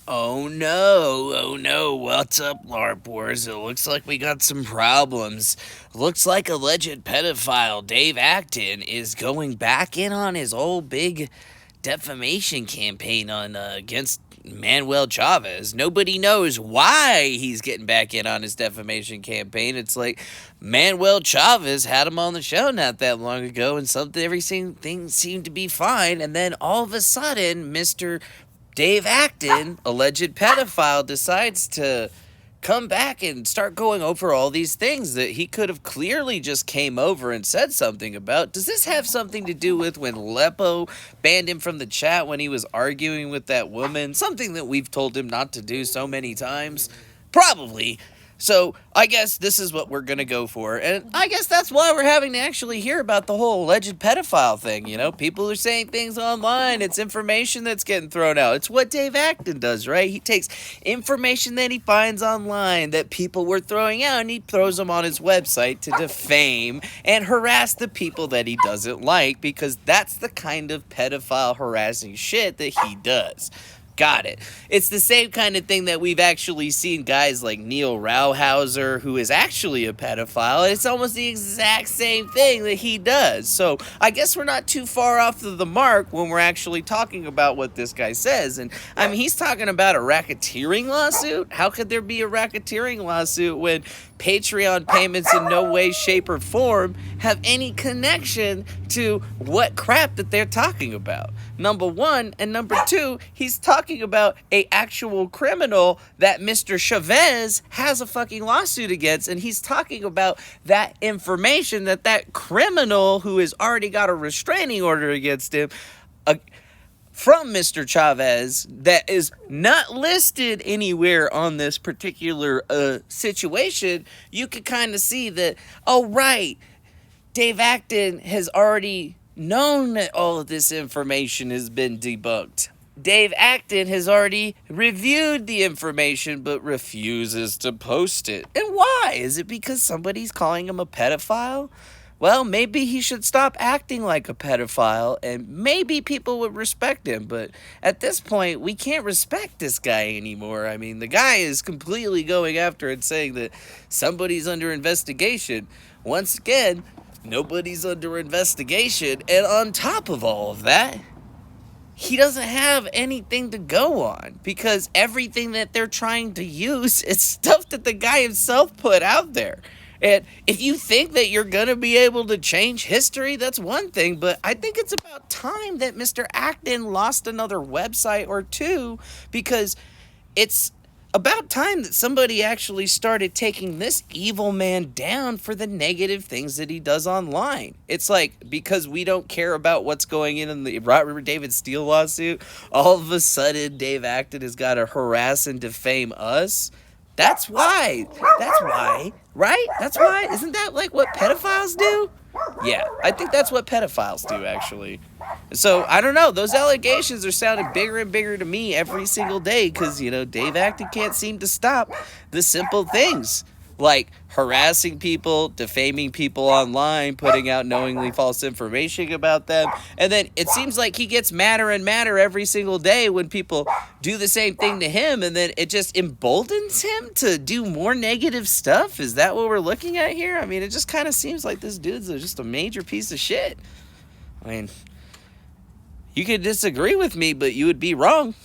Oh no, what's up, LARP Wars? It looks like we got some problems. Looks like alleged pedophile Dave Acton is going back in on his old big defamation campaign on against Manuel Chavez. Nobody knows why he's getting back in on his defamation campaign. It's like Manuel Chavez had him on the show not that long ago, and everything seemed to be fine, and then all of a sudden, Mr. Dave Acton, alleged pedophile, decides to come back and start going over all these things that he could have clearly just came over and said something about. Does this have something to do with when Lepo banned him from the chat when he was arguing with that woman? Something that we've told him not to do so many times? Probably. So I guess this is what we're going to go for. And I guess that's why we're having to actually hear about the whole alleged pedophile thing. You know, people are saying things online. It's information that's getting thrown out. It's what Dave Acton does, right? He takes information that he finds online that people were throwing out, and he throws them on his website to defame and harass the people that he doesn't like, because that's the kind of pedophile harassing shit that he does. Got it. It's the same kind of thing that we've actually seen guys like Neil Rauhauser, who is actually a pedophile. It's almost the exact same thing that he does. So I guess we're not too far off of the mark when we're actually talking about what this guy says. And I mean, he's talking about a racketeering lawsuit. How could there be a racketeering lawsuit when Patreon payments in no way, shape, or form have any connection to what crap that they're talking about? Number one, and number two, he's talking about a actual criminal that Mr. Chavez has a fucking lawsuit against, and he's talking about that information that criminal who has already got a restraining order against him from Mr. Chavez that is not listed anywhere on this particular situation. You could kind of see that, oh right, Dave Acton has already known that all of this information has been debunked. Dave Acton has already reviewed the information but refuses to post it. And why? Is it because somebody's calling him a pedophile? Well, maybe he should stop acting like a pedophile and maybe people would respect him. But at this point, we can't respect this guy anymore. I mean, the guy is completely going after and saying that somebody's under investigation. Once again, nobody's under investigation. And on top of all of that, he doesn't have anything to go on, because everything that they're trying to use is stuff that the guy himself put out there. And if you think that you're going to be able to change history, that's one thing. But I think it's about time that Mr. Acton lost another website or two, because it's about time that somebody actually started taking this evil man down for the negative things that he does online. It's like, because we don't care about what's going in the Robert David Steele lawsuit, all of a sudden Dave Acton has got to harass and defame us. That's why. Right? That's why. Isn't that like what pedophiles do? Yeah, I think that's what pedophiles do, actually. So, I don't know. Those allegations are sounding bigger and bigger to me every single day because, Dave Acton can't seem to stop the simple things like harassing people, defaming people online, putting out knowingly false information about them. And then it seems like he gets madder and madder every single day when people do the same thing to him, and then it just emboldens him to do more negative stuff. Is that what we're looking at here? I mean, it just kind of seems like this dude's just a major piece of shit. I mean, you could disagree with me, but you would be wrong.